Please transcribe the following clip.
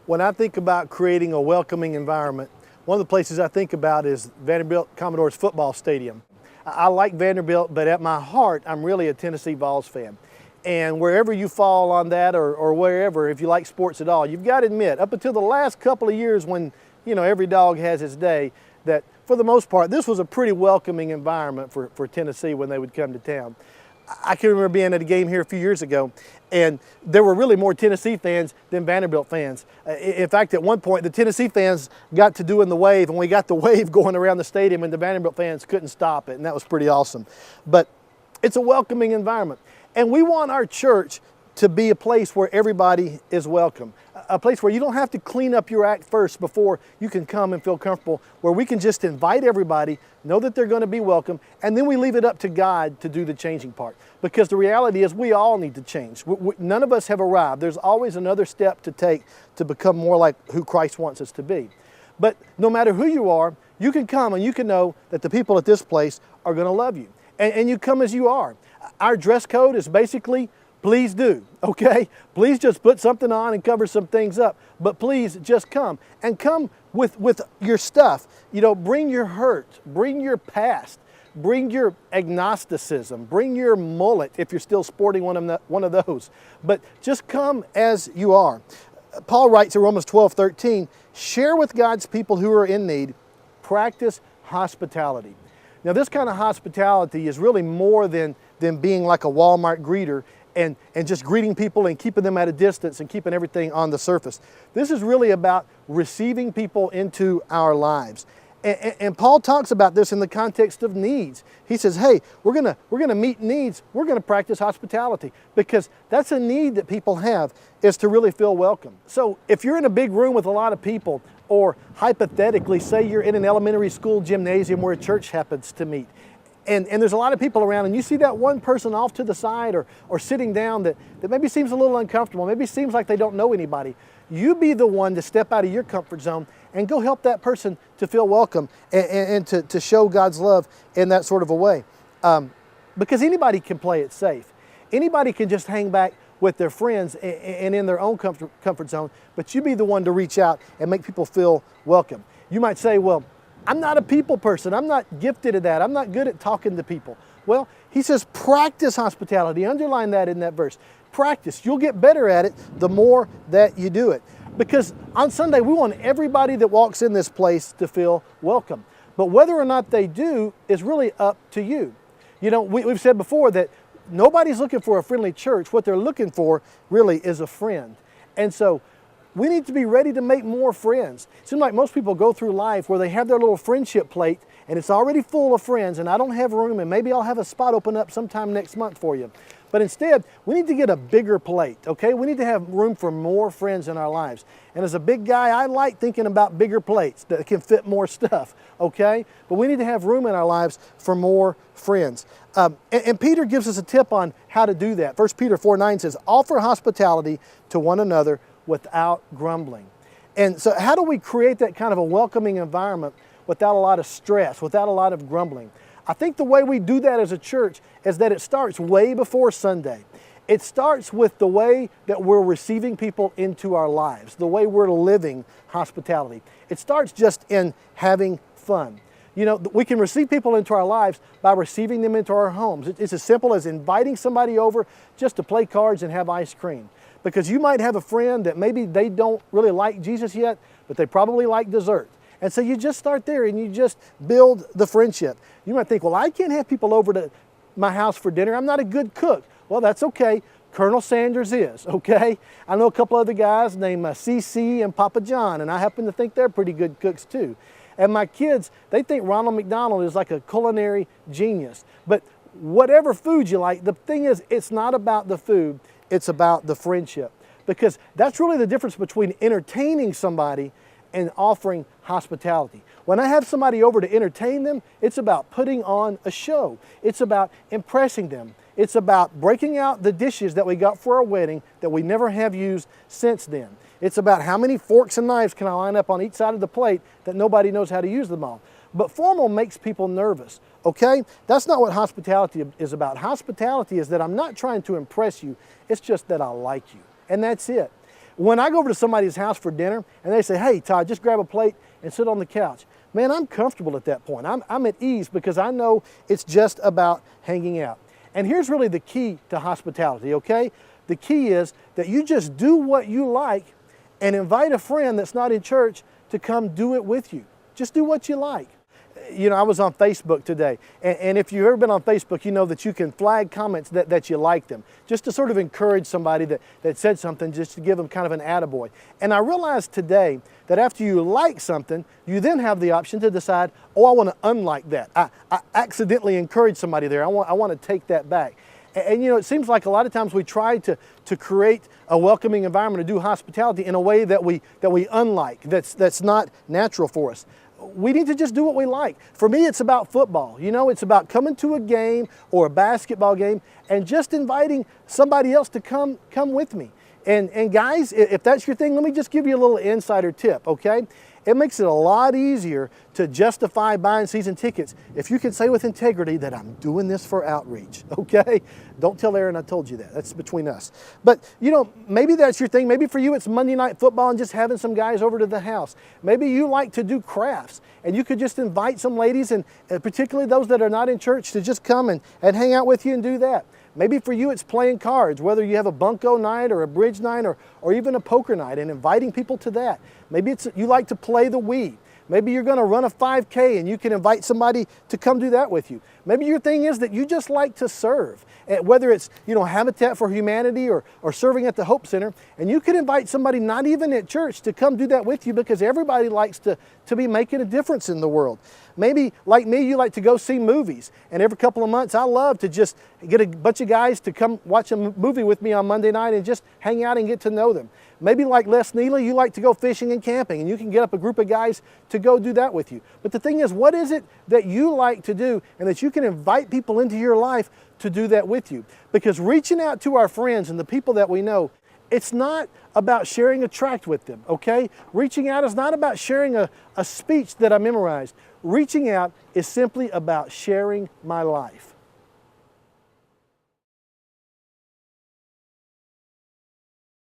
When I think about creating a welcoming environment, one of the places I think about is Vanderbilt Commodores football stadium. I like Vanderbilt, but at my heart, I'm really a Tennessee Vols fan. And wherever you fall on that or wherever, if you like sports at all, you've got to admit, up until the last couple of years when, every dog has its day, that for the most part, this was a pretty welcoming environment for Tennessee when they would come to town. I can remember being at a game here a few years ago, and there were really more Tennessee fans than Vanderbilt fans. In fact, at one point, the Tennessee fans got to doing the wave, and we got the wave going around the stadium, and the Vanderbilt fans couldn't stop it, and that was pretty awesome. But it's a welcoming environment, and we want our church to be a place where everybody is welcome, a place where you don't have to clean up your act first before you can come and feel comfortable, where we can just invite everybody, know that they're going to be welcome, and then we leave it up to God to do the changing part. Because the reality is we all need to change. None of us have arrived. There's always another step to take to become more like who Christ wants us to be. But no matter who you are, you can come and you can know that the people at this place are going to love you. And you come as you are. Our dress code is basically, please do, okay? Please just put something on and cover some things up. But please just come. And come with your stuff. Bring your hurt, bring your past, bring your agnosticism, bring your mullet if you're still sporting one of those. But just come as you are. Paul writes in Romans 12:13, share with God's people who are in need, practice hospitality. Now this kind of hospitality is really more than being like a Walmart greeter and just greeting people and keeping them at a distance and keeping everything on the surface. This is really about receiving people into our lives. And Paul talks about this in the context of needs. He says, hey, we're gonna meet needs. We're gonna practice hospitality because that's a need that people have, is to really feel welcome. So if you're in a big room with a lot of people, or hypothetically, say you're in an elementary school gymnasium where a church happens to meet, and there's a lot of people around, and you see that one person off to the side or sitting down that maybe seems a little uncomfortable, maybe seems like they don't know anybody, you be the one to step out of your comfort zone and go help that person to feel welcome and to show God's love in that sort of a way. Because anybody can play it safe. Anybody can just hang back with their friends and in their own comfort zone, but you be the one to reach out and make people feel welcome. You might say, well, I'm not a people person. I'm not gifted at that. I'm not good at talking to people. Well, he says practice hospitality. Underline that in that verse. Practice. You'll get better at it the more that you do it. Because on Sunday, we want everybody that walks in this place to feel welcome. But whether or not they do is really up to you. We've said before that nobody's looking for a friendly church. What they're looking for really is a friend. And so we need to be ready to make more friends. It seems like most people go through life where they have their little friendship plate and it's already full of friends and I don't have room and maybe I'll have a spot open up sometime next month for you. But instead, we need to get a bigger plate, okay? We need to have room for more friends in our lives. And as a big guy, I like thinking about bigger plates that can fit more stuff, okay? But we need to have room in our lives for more friends. And Peter gives us a tip on how to do that. 1 Peter 4:9 says, offer hospitality to one another without grumbling. And so how do we create that kind of a welcoming environment without a lot of stress, without a lot of grumbling? I think the way we do that as a church is that it starts way before Sunday. It starts with the way that we're receiving people into our lives, the way we're living hospitality. It starts just in having fun. We can receive people into our lives by receiving them into our homes. It's as simple as inviting somebody over just to play cards and have ice cream. Because you might have a friend that maybe they don't really like Jesus yet, but they probably like dessert. And so you just start there and you just build the friendship. You might think, well, I can't have people over to my house for dinner. I'm not a good cook. Well, that's okay. Colonel Sanders is, okay? I know a couple other guys named CC and Papa John, and I happen to think they're pretty good cooks too. And my kids, they think Ronald McDonald is like a culinary genius. But whatever food you like, the thing is, it's not about the food, it's about the friendship. Because that's really the difference between entertaining somebody and offering hospitality. When I have somebody over to entertain them, it's about putting on a show. It's about impressing them. It's about breaking out the dishes that we got for our wedding that we never have used since then. It's about how many forks and knives can I line up on each side of the plate that nobody knows how to use them all. But formal makes people nervous, okay? That's not what hospitality is about. Hospitality is that I'm not trying to impress you, it's just that I like you. And that's it. When I go over to somebody's house for dinner and they say, hey, Todd, just grab a plate and sit on the couch, man, I'm comfortable at that point. I'm at ease because I know it's just about hanging out. And here's really the key to hospitality, okay? The key is that you just do what you like and invite a friend that's not in church to come do it with you. Just do what you like. You know, I was on Facebook today, and if you've ever been on Facebook, you know that you can flag comments that you like them, just to sort of encourage somebody that said something, just to give them kind of an attaboy. And I realized today that after you like something, you then have the option to decide, oh, I want to unlike that. I accidentally encouraged somebody there. I want to take that back. And you know, it seems like a lot of times we try to create a welcoming environment, to do hospitality in a way that we unlike, that's not natural for us. We need to just do what we like. For me, it's about football. You know, it's about coming to a game or a basketball game and just inviting somebody else to come with me. And guys, if that's your thing, let me just give you a little insider tip, okay? It makes it a lot easier to justify buying season tickets if you can say with integrity that I'm doing this for outreach, okay? Don't tell Aaron I told you that. That's between us. But, you know, maybe that's your thing. Maybe for you it's Monday Night Football and just having some guys over to the house. Maybe you like to do crafts and you could just invite some ladies, and particularly those that are not in church, to just come and hang out with you and do that. Maybe for you it's playing cards, whether you have a bunco night or a bridge night or even a poker night, and inviting people to that. Maybe it's you like to play the Wii. Maybe you're going to run a 5K and you can invite somebody to come do that with you. Maybe your thing is that you just like to serve, whether it's, you know, Habitat for Humanity or serving at the Hope Center, and you could invite somebody not even at church to come do that with you, because everybody likes to be making a difference in the world. Maybe, like me, you like to go see movies, and every couple of months I love to just get a bunch of guys to come watch a movie with me on Monday night and just hang out and get to know them. Maybe like Les Neely, you like to go fishing and camping, and you can get up a group of guys to go do that with you. But the thing is, what is it that you like to do and that you can invite people into your life to do that with you? Because reaching out to our friends and the people that we know, it's not about sharing a tract with them, okay? Reaching out is not about sharing a speech that I memorized. Reaching out is simply about sharing my life.